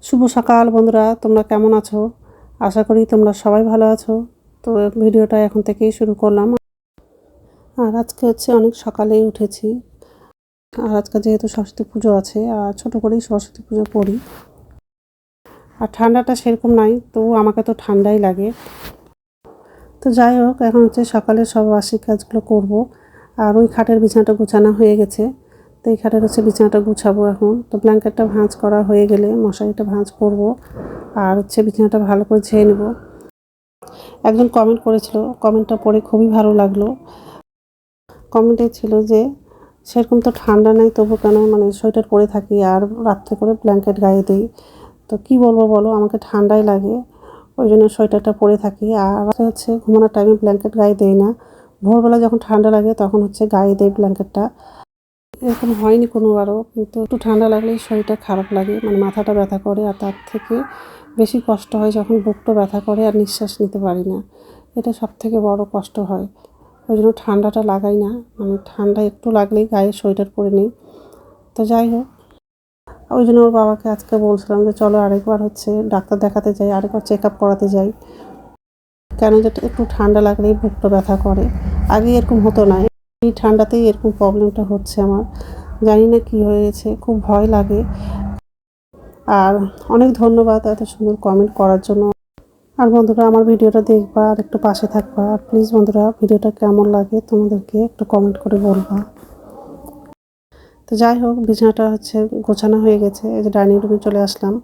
শুভ সকাল বন্ধুরা, তোমরা কেমন আছো? আশা করি তোমরা সবাই ভালো আছো। তো ভিডিওটা এখন থেকেই শুরু করলাম। আর আজকে হচ্ছে অনেক সকালেই উঠেছি। আর আজকে যেহেতু সরস্বতী পুজো আছে, আর ছোটো করেই সরস্বতী পুজো করি। আর ঠান্ডাটা সেরকম নাই, তো আমাকে তো ঠান্ডাই লাগে। তো যাই হোক, এখন হচ্ছে সকালে সব বাসি কাজগুলো করব। আর ওই খাটের বিছানাটা গুছানো হয়ে গেছে, তো এই খাটের হচ্ছে বিছানাটা গুছাবো এখন। তো ব্ল্যাঙ্কেটটা ভাঁজ করা হয়ে গেলে মশারিটা ভাঁজ করব, আর হচ্ছে বিছানাটা ভালো করে ঝেড়ে নেব। একজন কমেন্ট করেছিল, কমেন্টটা পড়ে খুবই ভালো লাগলো। কমেন্টে ছিল যে সেরকম তো ঠান্ডা নেই, তবু কেন মানে সোয়েটার পরে থাকি আর রাত্রে করে ব্ল্যাঙ্কেট গায়ে দিই। তো কি বলবো বলো, আমাকে ঠান্ডাই লাগে, ওই জন্য সোয়েটারটা পরে থাকি। আর হচ্ছে ঘুমানোর টাইমে ব্ল্যাঙ্কেট গায়ে দেই না। ভোরবেলা যখন ঠান্ডা লাগে তখন হচ্ছে গায়ে দেই ব্ল্যাঙ্কেটটা। এরকম হয়নি কোনোবারও, কিন্তু একটু ঠান্ডা লাগলেই শরীরটা খারাপ লাগে, মানে মাথাটা ব্যথা করে। আর তার থেকে বেশি কষ্ট হয় যখন বুকটা ব্যথা করে আর নিঃশ্বাস নিতে পারি না। এটা সবথেকে বড় কষ্ট হয়। ওই জন্য ঠান্ডাটা লাগাই না, মানে ঠান্ডা একটু লাগলেই গায়ে সোয়েটার পরে নিই। তো যাই হোক, ওই জন্য ওর বাবাকে আজকে বলছিলাম যে চলো আরেকবার হচ্ছে ডাক্তার দেখাতে যাই, আরেকবার চেক আপ করাতে যাই। কেন যে একটু ঠান্ডা লাগলেই বুকটা ব্যথা করে। আগে এরকম হতো না, এই ঠান্ডাতেই এরকম প্রবলেমটা হচ্ছে আমার। জানি না কি হয়েছে, খুব ভয় লাগে। আর অনেক ধন্যবাদ এত সুন্দর কমেন্ট করার জন্য। আর বন্ধুরা, আমার ভিডিওটা দেখবা আর একটু পাশে থাকবা। আর প্লিজ বন্ধুরা, ভিডিওটা কেমন লাগে তোমাদেরকে একটু কমেন্ট করে বলবা। তো যাই হোক, বিছানাটা হচ্ছে গোছানো হয়ে গেছে, এই যে ডাইনিং রুমে চলে আসলাম।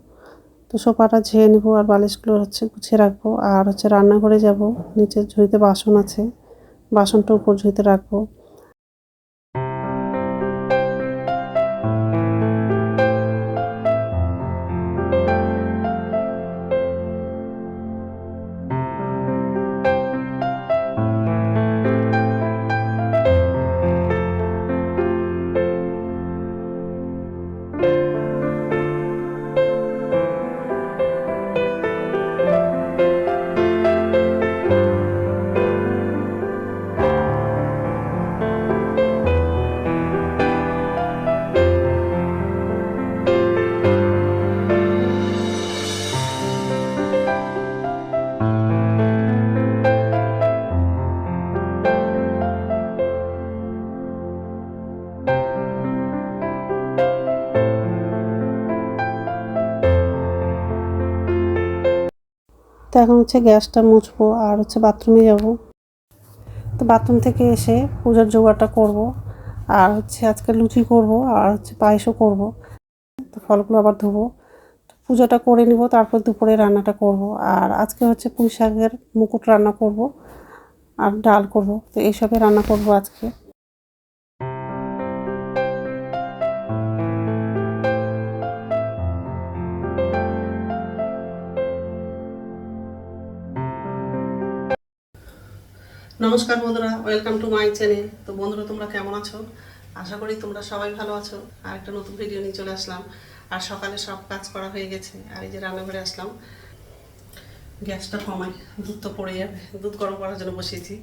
তো সোফাটা ঝেড়ে নেবো আর বালিশগুলো হচ্ছে গুছিয়ে রাখবো। আর হচ্ছে রান্নাঘরে যাব, নিচে ঝুড়িতে বাসন আছে, বাসনটা উপর ঝুড়িতে রাখবো। তো এখন হচ্ছে গ্যাসটা মুছবো আর হচ্ছে বাথরুমে যাব। তো বাথরুম থেকে এসে পূজার জোগাড়টা করব। আর হচ্ছে আজকে লুচি করব আর হচ্ছে পায়েসও করব। তো ফলগুলো আবার ধোবো, পূজাটা করে নিব, তারপর দুপুরে রান্নাটা করব। আর আজকে হচ্ছে পুঁই শাকের মুকুট রান্না করব আর ডাল করব। তো এইসবে রান্না করব আজকে। নমস্কার বন্ধুরা, ওয়েলকাম টু মাই চ্যানেল। তো বন্ধুরা, তোমরা কেমন আছো? আশা করি তোমরা সবাই ভালো আছো। আর একটা নতুন ভিডিও নিয়ে চলে আসলাম। আর সকালে সব কাজ করা হয়ে গেছে, আর এই যে রান্নাঘরে আসলাম। গ্যাসটা কমাই, দুধ তো পড়ে যাবে। দুধ গরম করার জন্য বসিয়েছি।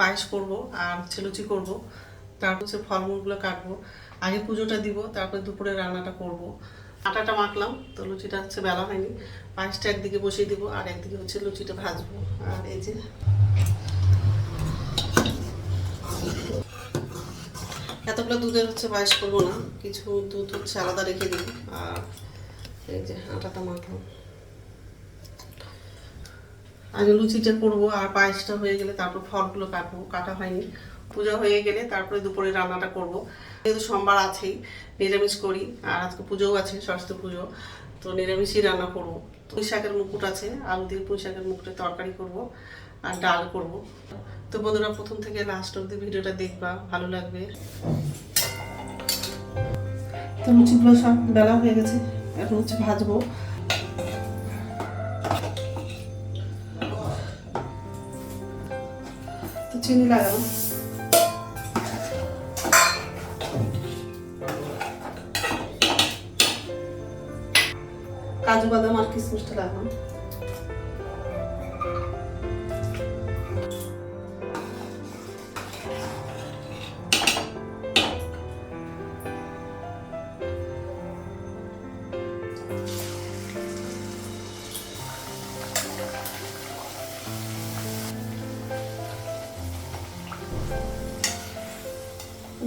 পায়েস করব আর হচ্ছে লুচি করব, তারপর হচ্ছে ফলমূলগুলো কাটবো। আগে পুজোটা দিব, তারপর দুপুরে রান্নাটা করব। আটাটা মাখলাম, তো লুচিটা হচ্ছে বেলা হয়নি। পায়েসটা একদিকে বসিয়ে দিব আর একদিকে হচ্ছে লুচিটা ভাজবো। আর এই যে এতগুলো দুধের হচ্ছে পায়েস করবো না, কিছু দুধ হচ্ছে আলাদা রেখে দিই। আর এই যে আটাটা মাখলাম, আগে লুচিটা করবো আর পায়েসটা হয়ে গেলে তারপর ফলগুলো কাটবো। কাটা হয়নি, পূজা হয়ে গেলে তারপরে দুপুরে রান্নাটা করব। যেহেতু সোমবার আছেই, নিরামিষ করি। আর আজকে পুজোও আছে, সরস্বতী পুজো, তো নিরামিষই রান্না করবো। পুঁই শাকের মুকুট আছে, আলু দিয়ে পুঁই শাকের মুকুটের তরকারি করব আর ডাল করব। তো বন্ধুরা, প্রথম থেকে লাস্ট অব্দি ভিডিওটা দেখবা, ভালো লাগবে। তো লুচিগুলো সব বেলা হয়ে গেছে, এখন হচ্ছে ভাজবো। তো চিনি লাগাবো, কাজু বাদাম আর কিশমিশটা লাগালাম।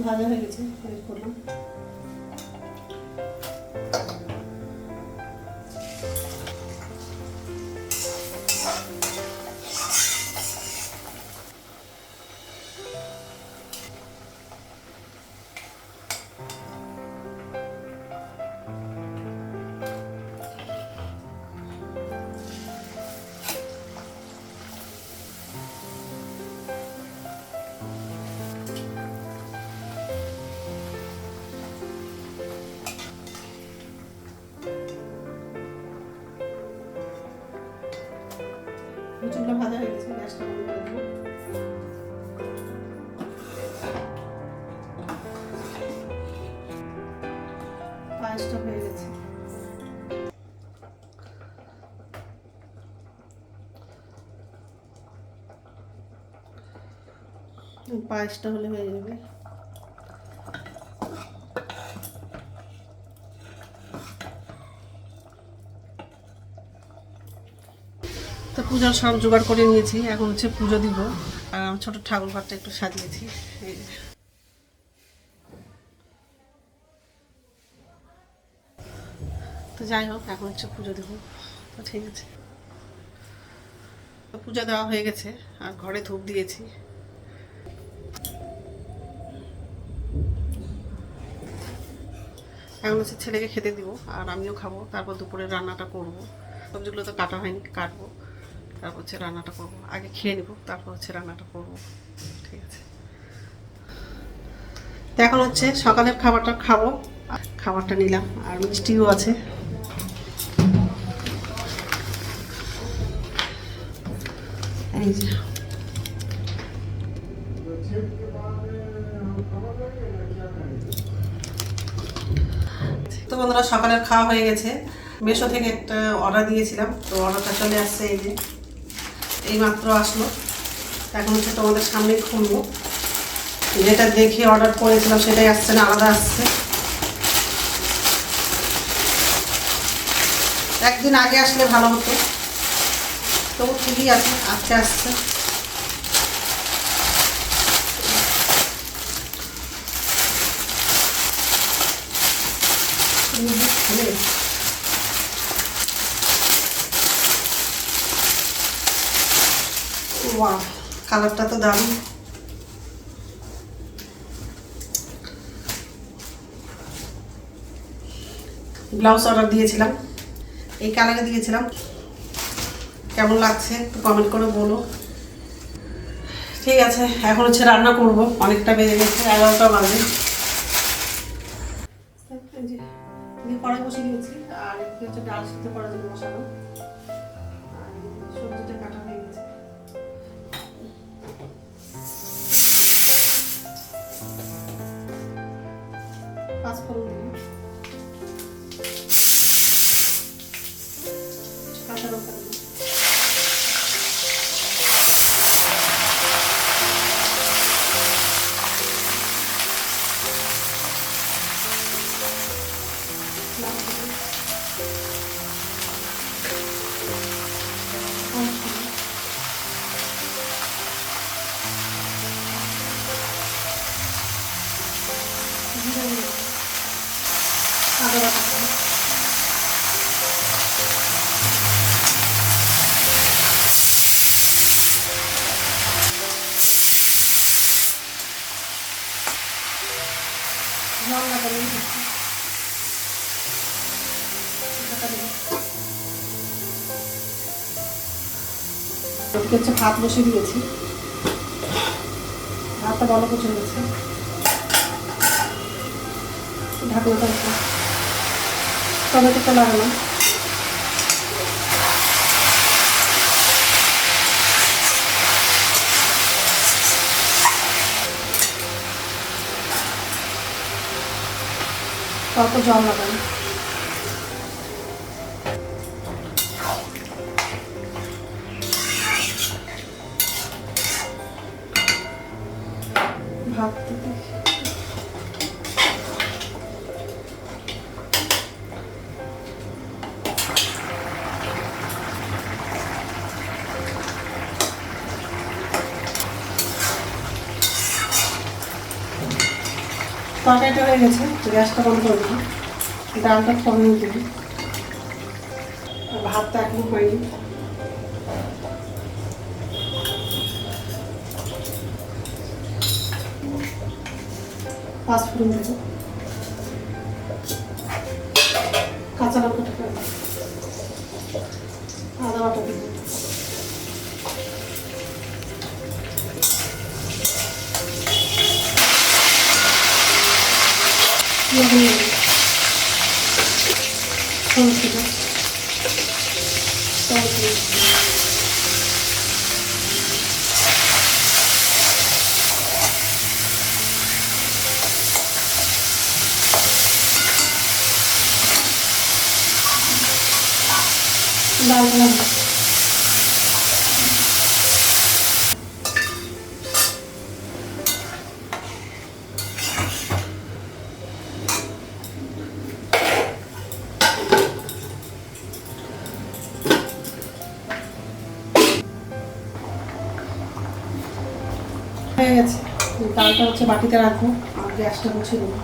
ভাজা হয়ে গেছে, বের করলাম। মুচুগুলো ভাজা হয়ে গেছে, গ্যাসটা বন্ধ করে দেবো। পায়েসটা হয়ে গেছে। পায়েসটা হলে হয়ে যাবে। তো পূজার সব জোগাড় করে নিয়েছি, এখন হচ্ছে পুজো দিব। আর আমার ছোটো ঠাকুর ঘরটা একটু সাজিয়েছি। তো যাই হোক, এখন হচ্ছে পুজো দেবো। তো ঠিক আছে, তো পূজা দেওয়া হয়ে গেছে আর ঘরে ধূপ দিয়েছি। এখন হচ্ছে ছেলেকে খেতে দিব আর আমিও খাবো। তারপর দুপুরে রান্নাটা করব। সবজিগুলো তো কাটা হয়নি, কাটবো, তারপর হচ্ছে রান্নাটা করবো। আগে খেয়ে নিব, তারপর হচ্ছে রান্নাটা করবো। ঠিক আছে, তো এখন হচ্ছে সকালের খাবারটা খাবো। খাবারটা নিলাম আর মিষ্টিও আছে। এই যে তো বন্ধুরা, সকালের খাওয়া হয়ে গেছে। মেশো থেকে একটা অর্ডার দিয়েছিলাম, তো অর্ডারটা চলে আসছে। এই যে এইমাত্র আসলো। এখন হচ্ছে তোমাদের সামনে খুলবো। যেটা দেখে অর্ডার করেছিলাম সেটাই আসছে না, আলাদা আসছে। একদিন আগে আসলে ভালো হতো, তবু ঠিকই আছে, আজকে আসছে। ওয়াও, কালারটা তো দারুণ। ব্লাউজ অর্ডার দিয়েছিলাম, এই কালারে দিয়েছিলাম। কেমন লাগছে একটু কমেন্ট করে বলো। ঠিক আছে, এখন হচ্ছে রান্না করব। অনেকটা বেজে গেছে, 11টা বাজে। কড়াই বসে দিয়েছি আর একটু হচ্ছে ডাল সিদ্ধ করার জন্য বসানো। আর সবজিটা কাটা হয়ে গেছে। পাঁচফোড়ন দিলাম, কাঁচা লঙ্কা দিলাম, আদা বাটা হচ্ছে ভাত বসে দিয়েছি। ভাতটা ভালো পচে গেছে, ঢাকনাটা টমেটোটা লাগালাম। তারপর জল লাগালাম। ভাত তরকারিটা হয়ে গেছে, গ্যাসটা বন্ধ করে দিই, ডালটা ফোড়ন দিই, ভাতটা এখনো হয়নি। পাঁচফোড়ন দেবো, কাঁচা লঙ্কাটা দেবো, আদা বাটা দেবো, ডালটা হয়ে গেছে। ডালটা হচ্ছে বাটিতে রাখবো আর গ্যাসটা মুছে দেবো।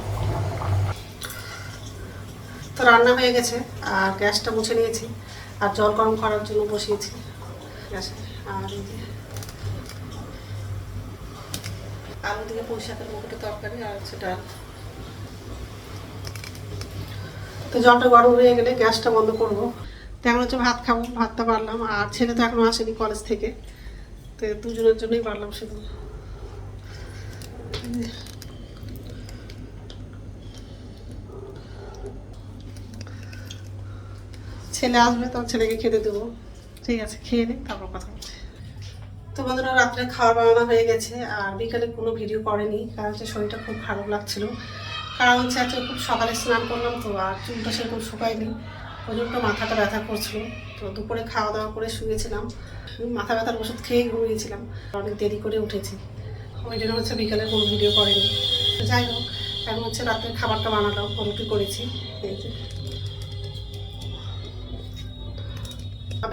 তো রান্না হয়ে গেছে আর গ্যাসটা মুছে নিয়েছি আর জল গরম করার জন্য বসিয়েছি গ্যাসে। আর আলু দিয়ে পুঁই শাকের মুখোটা তরকারি আর হচ্ছে ডাল। তো জলটা গরম হয়ে গেলে গ্যাসটা বন্ধ করবো। তো এখন হচ্ছে ভাত খাবো, ভাতটা বাড়লাম আর ছেলে তো এখনো আসেনি কলেজ থেকে, তো দুজনের জন্যই বাড়লাম শুধু। ছেলে আসবে তখন ছেলেকে খেতে দেবো। ঠিক আছে, খেয়ে নিই তারপর কথা বলছি। তো বন্ধুরা রাত্রে খাওয়া বানানো হয়ে গেছে আর বিকালে কোনো ভিডিও করেনি, কারণ হচ্ছে শরীরটা খুব খারাপ লাগছিল। কারণ হচ্ছে আজকে খুব সকালে স্নান করলাম তো আর চুলটা সেরকম শুকায়নি, প্রচণ্ড মাথাটা ব্যথা করছিল। তো দুপুরে খাওয়া দাওয়া করে শুয়েছিলাম, মাথা ব্যথার ওষুধ খেয়েই ঘুমিয়েছিলাম, অনেক দেরি করে উঠেছি, ওই জন্য হচ্ছে বিকালে কোনো ভিডিও করেনি। যাই হোক, এখন হচ্ছে রাত্রে খাবারটা বানালাম, রুটি করেছি। এই যে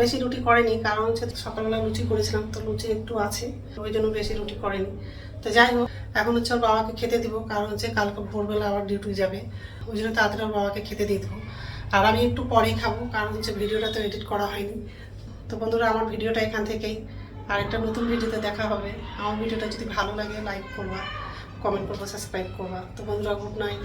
বেশি রুটি করেনি, কারণ হচ্ছে সকালবেলা লুচি করেছিলাম, তো লুচি একটু আছে, ওই জন্য বেশি রুটি করেনি। তো যাই হোক, এখন হচ্ছে ওর বাবাকে খেতে দিব, কারণ হচ্ছে কালকে ভোরবেলা আবার ডিউটি যাবে, ওই জন্য তাড়াতাড়ি ওর বাবাকে খেতে দিয়ে দেবো। আর আমি একটু পরেই খাবো, কারণ হচ্ছে ভিডিওটা তো এডিট করা হয়নি। তো বন্ধুরা আমার ভিডিওটা এখান থেকেই, আর একটা নতুন ভিডিওতে দেখা হবে। আমার ভিডিওটা যদি ভালো লাগে লাইক করবা, কমেন্ট করবা, সাবস্ক্রাইব করবা। তো বন্ধুরা গুড নাইট।